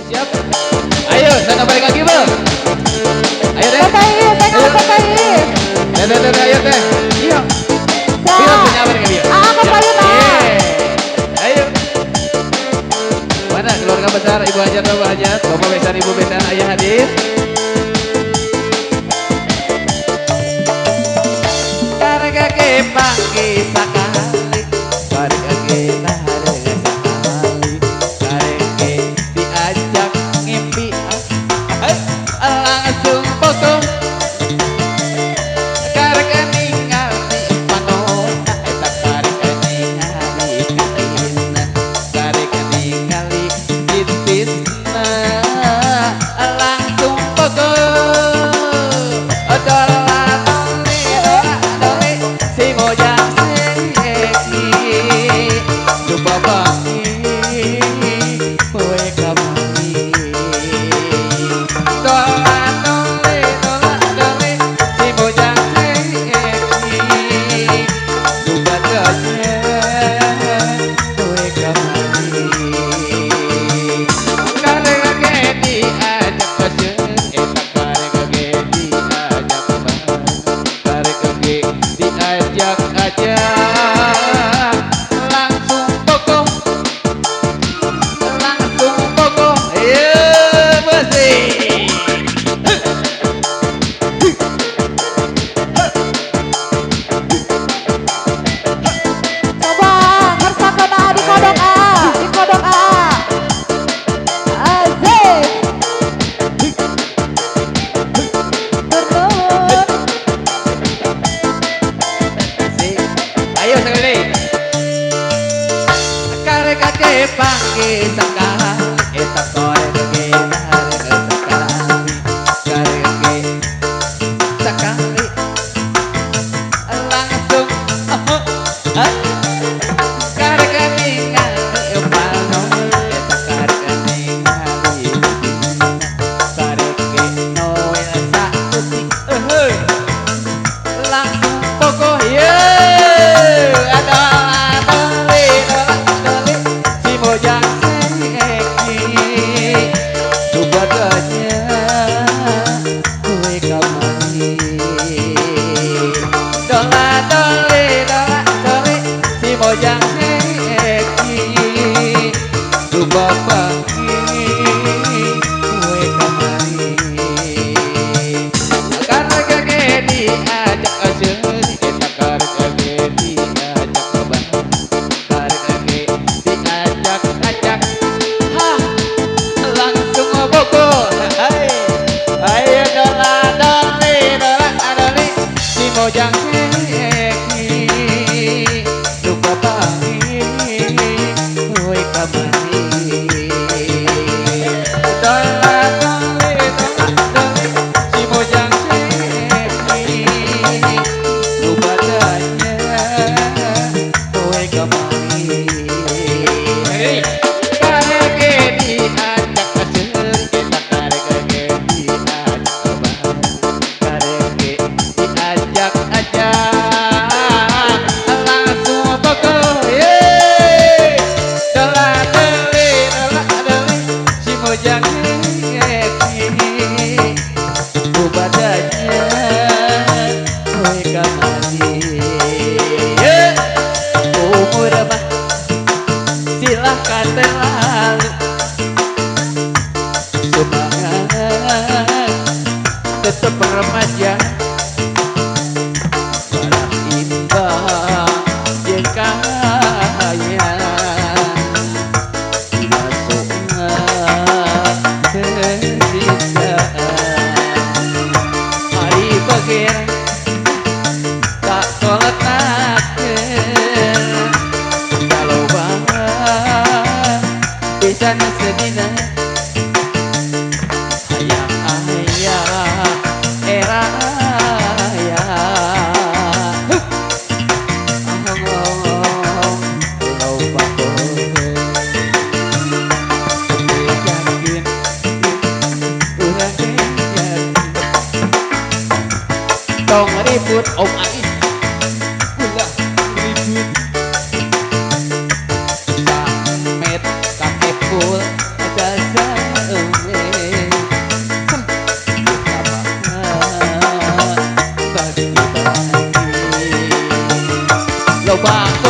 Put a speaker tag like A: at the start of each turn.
A: Siap. Ayo, sana balik lagi bang. Ayo deh.
B: Tengok PKI.
A: Deh, ayo deh. Iya. Bilang punya apa dengan dia?
B: Kembali
A: Ayo. Mana keluarga besar Ibu Hajat, Bapak Hajat, Bapak Besan, Ibu Besan, Ayah hadir. Karena ke pagi sakali, karena ke naharga sakali, karena diajak ngimpi, langsung potong. Karena ninggal di panona, eta karena ninggal di kaina, karena ninggal di titisna, langsung potong. Si mojang seki, coba bangi, kue kamari. Dole, si mojang seki, coba tanya, kue kamari. Karena gedi ajak pasien, eta karena gedi ajak bang, karena gedi diajak aja langsung pokok, ya bersih.
B: Coba ngersakeun di kodok A, di kodok A. Asik. Turun.
A: Ayo sekali. Karena kakek panggil sakala, eta kore kakek naharga sakali, karena kakek sakali langsung karena ningali panon, eta karena ningali karena kakek noel sakuti langsung pokok ya ada dole si mojang seki coba tanya kue kamari. Dole si mojang seki coba pagi kue kamari. Karena kakek diajak aseri, eta karena kakek diajak bang, karena kakek diajak ajak, langsung ngoboko. Ayo dole, si mojang seki, lupa pagi, kue kamari. Dole, si mojang seki, lupa tanya, kue kamari. Karena diajak aseri, kita karena diajak bang, karena diajak aja langsung pokok. Dole, si mojang seki, coba tanya kue kamari. Umur mah silahkan berlalu, semangat tetap remaja, walau imbang jeung kaya, masuklah penderitaan. Mari bagir tak sholat nakeun, kalau banget bisa sedina hayang ayah era ya. Pulau Bako yakin urang yakin tong ribut Om Ais ulah ribut samet kakek pul jasa bang